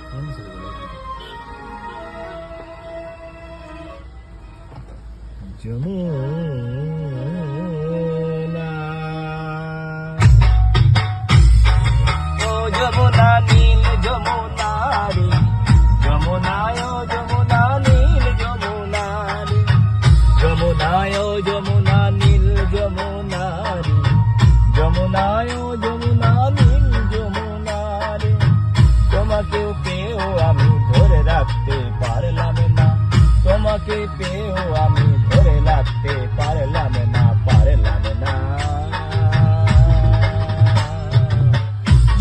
যমুনা ও যমুনা নীল যমুনা রে যমুনায় ও যমুনা নীল যমুনা রে যমুনায় ও যমুনা নীল যমুনা রে যমুনায় ও যমুনা নীল যমুনা রে তোমাকেও পেয়েও আমি ধরে রাখতে পারলাম না তোমাকে পেয়েও আমি ধরে রাখতে পারলাম না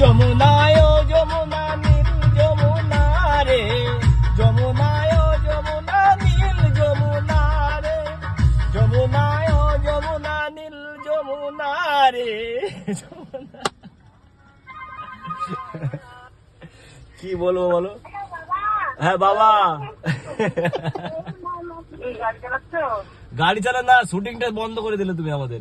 যমুনায় ও যমুনা নীল যমুনা রে যমুনায় ও যমুনা নীল যমুনা রে যমুনায় ও যমুনা নীল যমুনা রে কি বলবো বলো? হ্যাঁ বাবা গাড়ি চালা না, শুটিংটা বন্ধ করে দিলে তুমি আমাদের।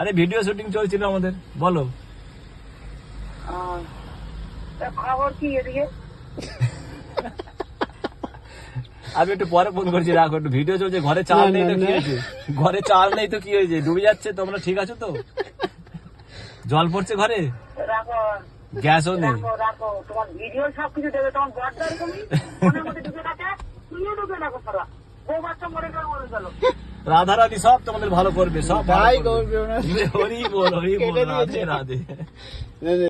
আরে ভিডিও শুটিং চলছিল আমাদের, বলো। খবর কি এদিকে? আমি একটু পরে ফোন করছি, রাখো, একটু ভিডিও চলছে। ঘরে চাল নেই তো কি হয়েছে? ঘরে চাল নেই তো কি হয়েছে? ডুবে যাচ্ছে, তোমরা ঠিক আছো তো? জল পড়ছে ঘরে, গ্যাসও নেই। তোমার ভিডিও সবকিছু দেবে, তোমার বড়দার তুমি মনের মধ্যে ঢুকে থাকে, তুমিও ঢুকে রাখো। সারা বউ বাচ্চা মরে গেল, মরে গেল। রাধা রাধি সব তোমাদের ভালো করবে, সব ভাই করবে। হরি বল, হরি বল, রাধে রাধে।